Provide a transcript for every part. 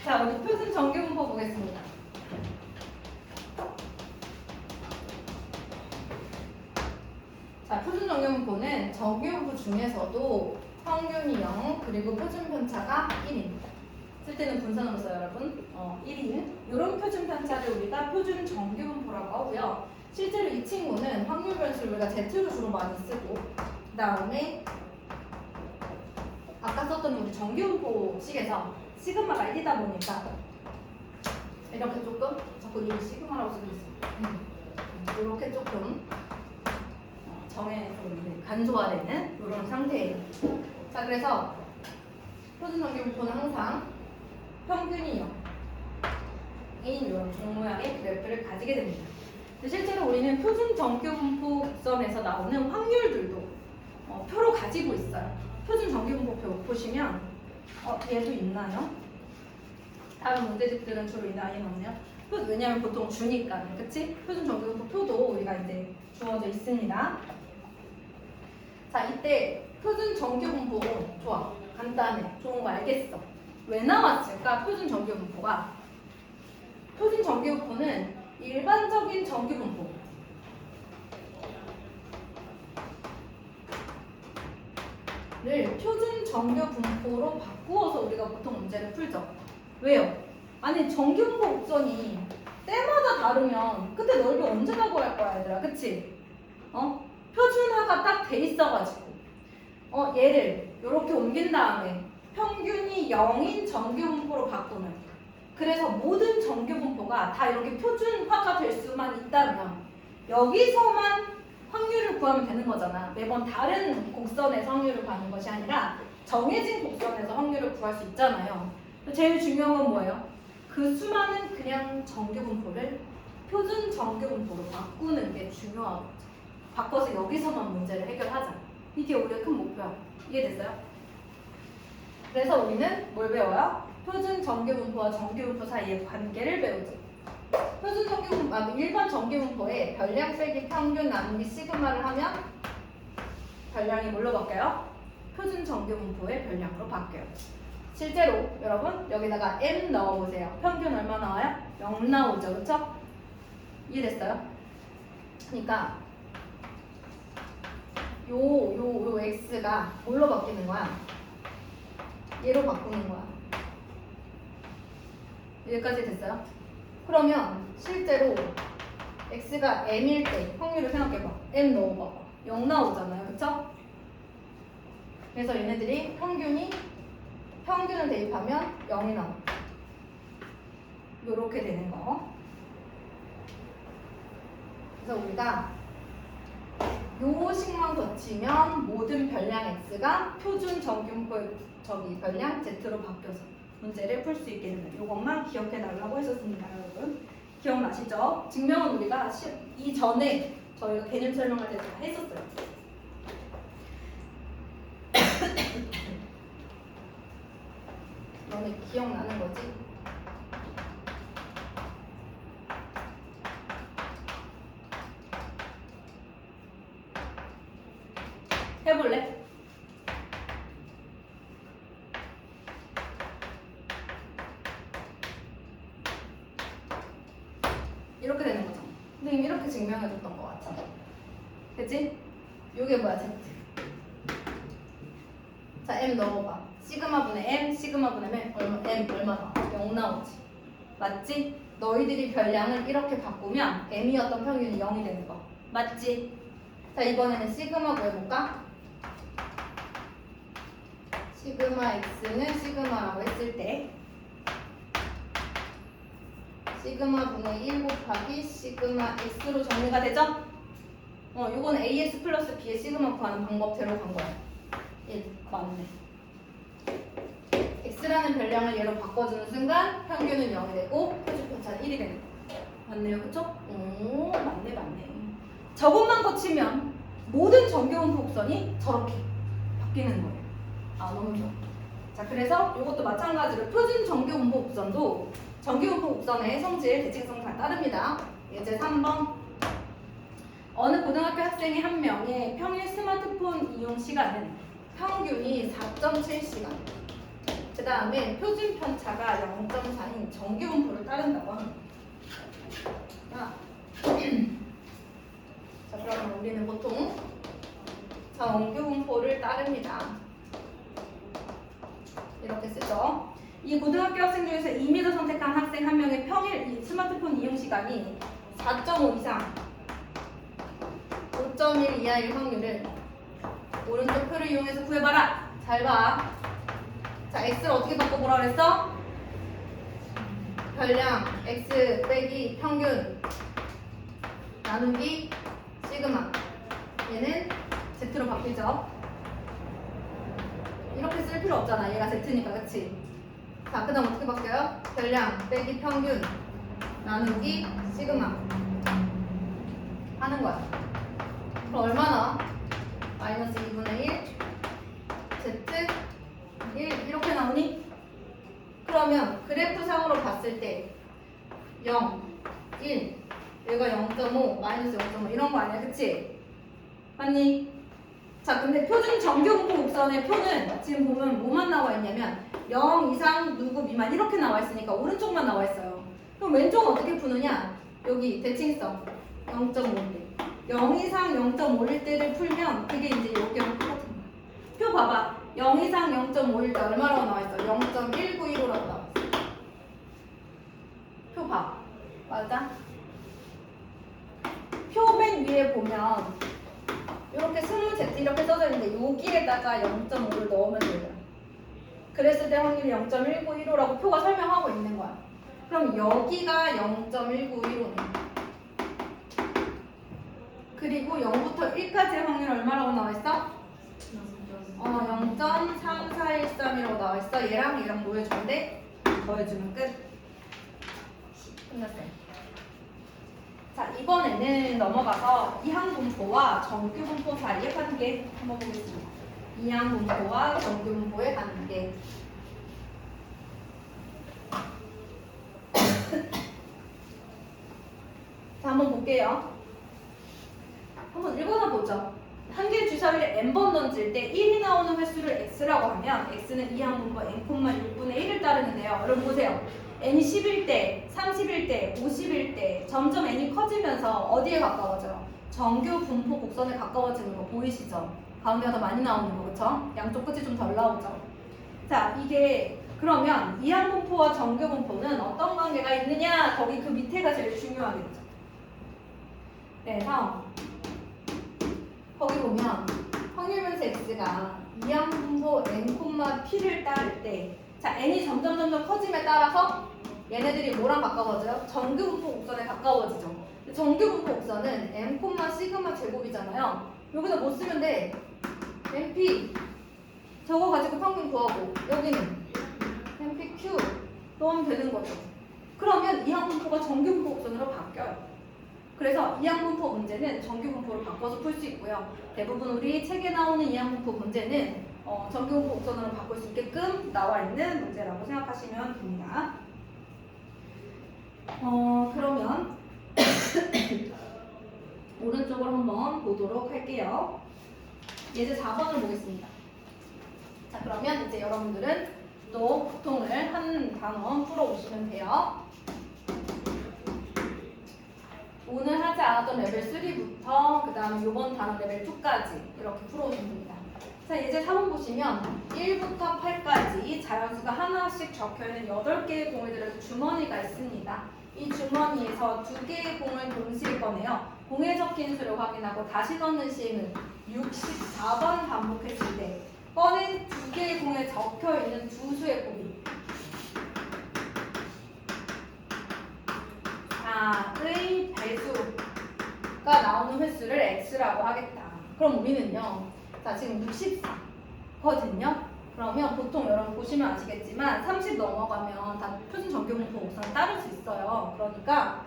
자, 우리 표준 정규분포 보겠습니다. 자, 표준 정규분포는 정규분포 중에서도 평균이 0, 그리고 표준 편차가 1입니다. 쓸 때는 분산으로 써요, 여러분. 1인. 이런 표준 편차를 우리가 표준 정규분포라고 하고요. 실제로 이 친구는 확률 변수를 우리가 Z로 주로 많이 쓰고, 그 다음에 아까 썼던 우리 정규분포식에서 시그마가 1이다 보니까 이렇게 조금 자꾸 이 시그마라고 쓰고 있습니다. 이렇게 조금 정해서 간소화되는 이런 상태예요. 자, 그래서 표준 정규분포는 항상 평균이 0인 이런 종모양의 그래프를 가지게 됩니다. 실제로 우리는 표준 정규분포 곡선에서 나오는 확률들도 표로 가지고 있어요. 표준 정규분포표 보시면 얘도 있나요? 다른 문제집들은 주로 이 나이에 나오네요. 왜냐하면 보통 주니까, 그치? 표준 정규분포 표도 우리가 이제 주어져 있습니다. 자, 이때 표준 정규분포 좋아, 간단해, 좋은 거 알겠어. 왜 나왔을까? 표준 정규분포가 표준 정규분포는 일반적인 정규분포 를 표준 정규분포로 바꾸어서 우리가 보통 문제를 풀죠. 왜요? 아니 정규분포 곡선이 때마다 다르면 그때 넓이 언제 다 구할 거야 얘들아, 그치? 표준화가 딱 돼 있어가지고 얘를 이렇게 옮긴 다음에 평균이 0인 정규분포로 바꾸는, 그래서 모든 정규분포가 다 이렇게 표준화가 될 수만 있다면 여기서만 확률을 구하면 되는 거잖아. 매번 다른 곡선에서 확률을 구하는 것이 아니라 정해진 곡선에서 확률을 구할 수 있잖아요. 제일 중요한 건 뭐예요? 그 수많은 그냥 정규분포를 표준 정규분포로 바꾸는 게 중요하거든. 바꿔서 여기서만 문제를 해결하자. 이게 우리의 큰 목표야. 이해됐어요? 그래서 우리는 뭘 배워요? 표준 정규분포와 정규분포 사이의 관계를 배우지. 표준 정규분포, 일반 정규분포에 별량 빼기 평균 나누기 시그마를 하면 별량이 뭘로 바뀌어요? 표준 정규분포의 별량으로 바뀌어요. 실제로 여러분 여기다가 m 넣어보세요. 평균 얼마 나와요? 0 나오죠, 그렇죠? 이해됐어요? 그러니까 요 x가 뭘로 바뀌는 거야? 얘로 바꾸는 거야. 여기까지 됐어요? 그러면 실제로 x가 m일 때 확률을 생각해봐. m 넣어봐. 0 나오잖아요, 그쵸? 그래서 얘네들이 평균을 대입하면 0이 나와. 요렇게 되는 거. 그래서 우리가 요 식만 거치면 모든 별량 x가 표준 정규분포의 별량 z로 바뀌어서 문제를 풀 수 있게 됩니다. 이것만 기억해 달라고 했었습니다, 여러분. 기억나시죠? 증명은 우리가 이전에 저희가 개념 설명할 때 다 했었어요. 너네 기억나는 거지? 해볼래? 이렇게 되는 거죠. 선생님 이렇게 증명해줬던 것 같아. 그치? 요게 뭐야, Z. 자, M 넣어봐. 시그마분의 M, 시그마분의 M 얼마 나와? 0 나오지. 맞지? 너희들이 별량을 이렇게 바꾸면 M이었던 평균이 0이 되는 거. 맞지? 자, 이번에는 시그마 구해볼까? 시그마 X는 시그마라고 했을 때 시그마 분의 1 곱하기 시그마 X로 정리가 되죠? 요건 AS 플러스 B의 시그마 구하는 방법대로 간 거야. 1, 맞네. X라는 별량을 얘로 바꿔주는 순간 평균은 0이 되고 표준 편차는 1이 되는 거야. 맞네요, 그쵸? 오, 맞네. 저것만 거치면 모든 정규분포 곡선이 저렇게 바뀌는 거예요. 아, 너무 좋아. 자, 그래서 이것도 마찬가지로 표준 정규분포 곡선도 정규분포 곡선의 성질, 대칭성 다 따릅니다. 예제 3번. 어느 고등학교 학생의 한 명의 평일 스마트폰 이용 시간은 평균이 4.7시간. 다음에 표준 편차가 0.4인 정규 분포를 따른다고 합니다. 자, 그러면 우리는 보통 정규 분포를 따릅니다. 이렇게 쓰죠. 이 고등학교 학생 중에서 임의로 선택한 학생 한 명의 평일 이 스마트폰 이용 시간이 4.5 이상 5.1 이하일 확률을 오른쪽 표를 이용해서 구해봐라. 잘 봐. 자, x를 어떻게 바꿔보라 그랬어? 별량 x 빼기 평균 나누기 시그마. 얘는 z로 바뀌죠. 이렇게 쓸 필요 없잖아. 얘가 z니까, 그치? 자, 그 다음 어떻게 바뀌어요? 별량 빼기 평균 나누기 시그마 하는 거야. 그럼 얼마나? 마이너스 2분의 1 z 1 이렇게 나오니? 그러면 그래프상으로 봤을 때 0, 1 얘가 0.5, 마이너스 0.5 이런 거 아니야, 그치? 맞니? 자, 근데 표준 정규 분포 곡선의 표는 지금 보면 뭐만 나와 있냐면 0 이상 누구 미만 이렇게 나와 있으니까 오른쪽만 나와 있어요. 그럼 왼쪽은 어떻게 푸느냐? 여기 대칭성 0.5일 때 0 이상 0.5일 때를 풀면 그게 이제 여기랑 똑같은 거야. 표 봐봐. 0 이상 0.5일 때 얼마라고 나와 있어? 0.195라고 나와 있어. 표 봐. 맞아? 표 맨 위에 보면 이렇게 스몰 z 이렇게 써져 있는데 여기에다가 0.5를 넣으면 돼요. 그랬을 때 확률이 0.1915라고 표가 설명하고 있는 거야. 그럼 여기가 0.1915네. 그리고 0부터 1까지의 확률 얼마라고 나와 있어? 0.3413이라고 나와 있어. 얘랑 뭐 해주면 돼? 더해주면 끝. 끝났어요. 자, 이번에는 넘어가서 이항분포와 정규분포 사이의 관계 한번 보겠습니다. 이항분포와 정규분포의 관계. 자, 한번 볼게요. 한번 읽어나 보죠. 한 개의 주사위를 n번 던질 때 1이 나오는 횟수를 x라고 하면 x는 이항분포 n,6분의 1을 따르는데요. 여러분 보세요. n이 10일 때, 30일 때, 50일 때 점점 n이 커지면서 어디에 가까워져요? 정규 분포 곡선에 가까워지는 거 보이시죠? 가운데가 더 많이 나오는 거, 그렇죠? 양쪽 끝이 좀 덜 나오죠? 자, 이게 그러면 이항분포와 정규 분포는 어떤 관계가 있느냐? 거기 그 밑에가 제일 중요하겠죠. 그래서 거기 보면 확률 변수 x가 이항분포 n, p를 따를 때 자, n이 점점 커짐에 따라서 얘네들이 뭐랑 가까워져요? 정규 분포 곡선에 가까워지죠. 정규 분포 곡선은 m, 시그마 제곱이잖아요. 여기다 뭐 쓰면 돼? np 저거 가지고 평균 구하고 여기는 npq 넣으면 되는 거죠. 그러면 이항분포가 정규 분포 곡선으로 바뀌어요. 그래서 이항분포 문제는 정규 분포로 바꿔서 풀 수 있고요. 대부분 우리 책에 나오는 이항분포 문제는 정규 분포 곡선으로 바꿀 수 있게끔 나와 있는 문제라고 생각하시면 됩니다. 그러면 오른쪽으로 한번 보도록 할게요. 예제 4번을 보겠습니다. 자, 그러면 이제 여러분들은 또 보통을 한 단원 풀어오시면 돼요. 오늘 하지 않았던 레벨 3부터 그 다음에 이번 단원 레벨 2까지 이렇게 풀어오시면 됩니다. 자, 예제 4번 보시면 1부터 8까지 자연수가 하나씩 적혀있는 8개의 공을 들어서 주머니가 있습니다. 이 주머니에서 2개의 공을 동시에 꺼내요. 공에 적힌 수를 확인하고 다시 넣는 시행은 64번 반복했을 때 꺼낸 2개의 공에 적혀있는 두 수의 곱이 4의 배수가 나오는 횟수를 x라고 하겠다. 그럼 우리는요. 자, 지금 64거든요. 그러면 보통 여러분 보시면 아시겠지만 30 넘어가면 다 표준 정규 분포 곡선을 따를 수 있어요. 그러니까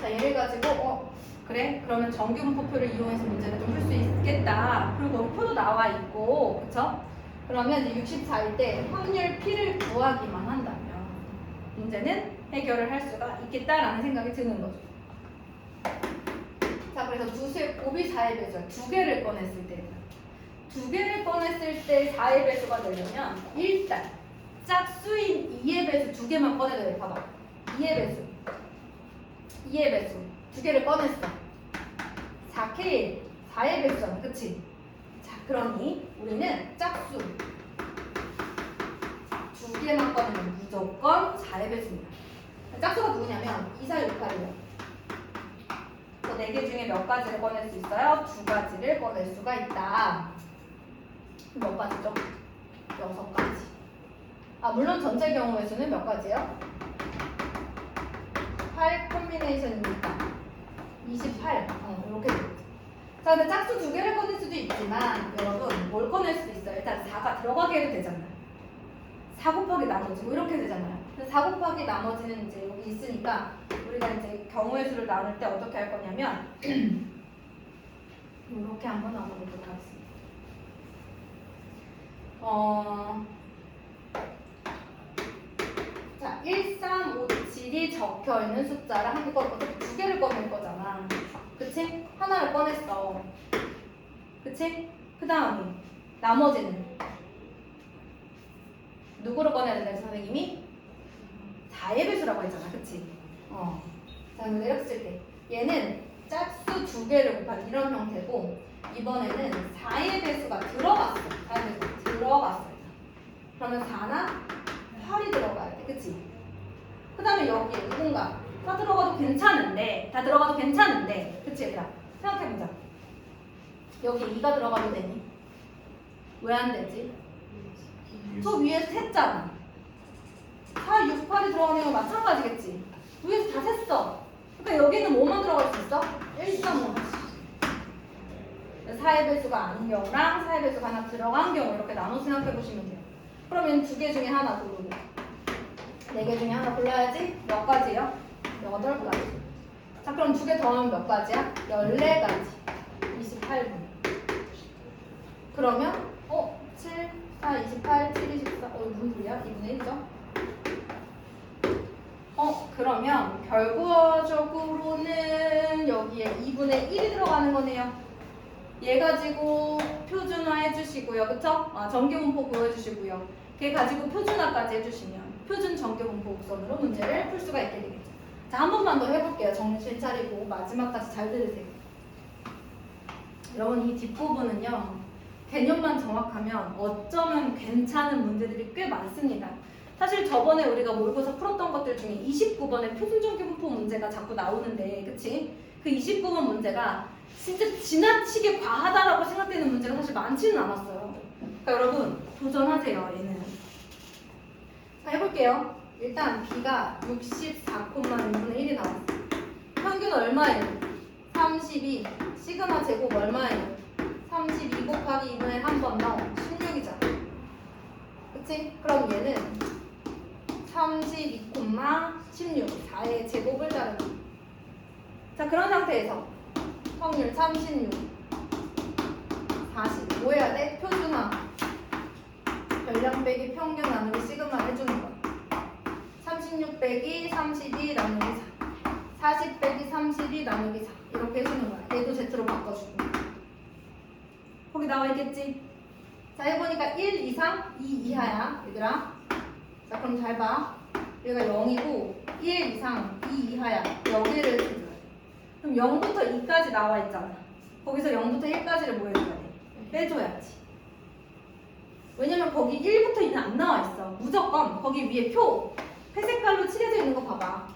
자, 얘를 가지고 그래? 그러면 정규 분포표를 이용해서 문제를 좀 풀 수 있겠다. 그리고 여기 표도 나와 있고, 그쵸? 그러면 이제 64일 때 확률 P를 구하기만 한다면 문제는 해결을 할 수가 있겠다라는 생각이 드는 거죠. 자, 그래서 두 수의 곱이 4의 배수야. 2개를 꺼냈을 때 두 개를 꺼냈을 때 4의 배수가 되려면 일단 짝수인 2의 배수 두 개만 꺼내야 돼. 봐봐. 2의 배수. 2의 배수. 두 개를 꺼냈어. 4K 4의 배수잖아. 그치? 자, 그러니 우리는 짝수 두 개만 꺼내면 무조건 4의 배수입니다. 짝수가 누구냐면 2, 4, 6, 8이에요. 4개 중에 몇 가지를 꺼낼 수 있어요? 2가지를 꺼낼 수가 있다. 몇 가지죠? 6가지. 아, 물론 전체 경우의 수는 몇 가지예요? 8 콤비네이션이니까 28. 이렇게 되겠죠. 자, 근데 짝수 두 개를 꺼낼 수도 있지만 여러분 뭘 꺼낼 수도 있어요. 일단 4가 들어가게 해도 되잖아요. 4 곱하기 나머지 뭐 이렇게 되잖아요. 4 곱하기 나머지는 이제 여기 있으니까 우리가 이제 경우의 수를 나눌 때 어떻게 할 거냐면 이렇게 한번 나눠보도록 하겠습니다. 자, 1, 3, 5, 7이 적혀 있는 숫자를 한 번 어떻게 두 개를 꺼낼 거잖아. 그치? 하나를 꺼냈어. 그치? 그 다음에 나머지는 누구를 꺼내야 되나 선생님이? 4의 배수라고 했잖아. 그치? 자, 그럼 이렇게 쓸게. 얘는 짝수 두 개를 곱한 이런 형태고 이번에는 4의 배수가 들어갔어. 4의 배수가 들어갔어요. 그러면 4나 8이 들어가야 돼. 그치? 그 다음에 여기에 누군가 다 들어가도 괜찮은데 그치 얘들아? 생각해보자. 여기 2가 들어가도 되니? 왜 안 되지? 저 위에서 셌잖아. 4, 6, 8이 들어가는 건 마찬가지겠지? 위에서 다 셌어. 그러니까 여기는 뭐만 들어갈 수 있어? 1.5. 4의 배수가 아닌 경우랑 4의 배수가 하나 들어간 경우 이렇게 나눠 생각해보시면 돼요. 그러면 두 개 중에 하나 고르고 4개 중에 하나 골라야지. 몇 가지요? 8가지. 자, 그럼 두 개 더하면 몇 가지야? 14가지. 28분. 그러면 7, 4, 28, 7, 24. 무슨 소리야? 2분의 1이죠? 그러면 결과적으로는 여기에 2분의 1이 들어가는 거네요. 얘 가지고 표준화 해주시고요. 그쵸? 정규분포 구해주시고요. 걔 가지고 표준화까지 해주시면 표준 정규분포 곡선으로 문제를 풀 수가 있게 되겠죠. 자, 한 번만 더 해볼게요. 정신 차리고 마지막까지 잘 들으세요. 여러분 이 뒷부분은요. 개념만 정확하면 어쩌면 괜찮은 문제들이 꽤 많습니다. 사실 저번에 우리가 모의고사 풀었던 것들 중에 29번의 표준정규분포 문제가 자꾸 나오는데 그치? 그 29번 문제가 진짜 지나치게 과하다라고 생각되는 문제가 사실 많지는 않았어요. 그러니까 여러분 도전하세요. 얘는. 자, 해볼게요. 일단 B가 64,2분의 1이 나왔어요. 평균 얼마예요? 32. 시그마 제곱 얼마예요? 32 곱하기 2분의 한 번 더 16이잖아. 그치? 그럼 얘는 32,16 4의 제곱을 자르기. 자, 그런 상태에서 확률 36 40 뭐 해야 돼? 표준화 별량 빼기 평균 나누기 시그마 해주는 거야. 36 빼기 32 나누기 4 40 빼기 32 나누기 4 이렇게 해주는 거야. 얘도 Z로 바꿔주고 거기 나와 있겠지? 자, 해보니까 1 이상 2 이하야 얘들아. 자, 그럼 잘 봐. 여기가 0이고 1 이상 2 이하야. 여기를 해줘야 돼. 그럼 0부터 2까지 나와 있잖아. 거기서 0부터 1까지를 뭐 해줘야 돼? 빼줘야지. 왜냐면 거기 1부터 2는 안 나와 있어. 무조건 거기 위에 표 회색깔로 칠해져 있는 거 봐봐.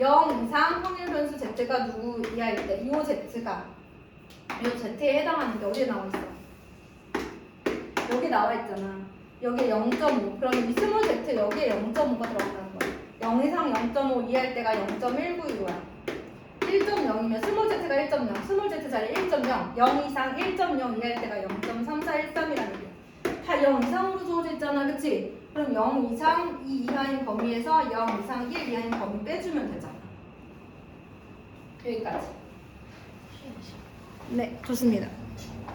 0 이상 확률 변수 Z가 누구 이하일 때 이 Z가 이 Z에 해당하는 게 어디에 나와 있어? 여기 나와 있잖아. 여기에 0.5. 그럼 이 스몰 Z 여기에 0.5가 들어간다는 거야. 0 이상 0.5 이하일 때가 0.191이야. 1.0이면 스몰 Z가 1.0, 스몰 Z 자리 1.0, 0 이상 1.0 이하일 때가 0.3413이라는 거야. 다 0 이상으로 주어져 있잖아. 그치? 그럼 0 이상 2 이하인 범위에서 0 이상 1 이하인 범위 빼주면 되잖아. 여기까지. 네, 좋습니다.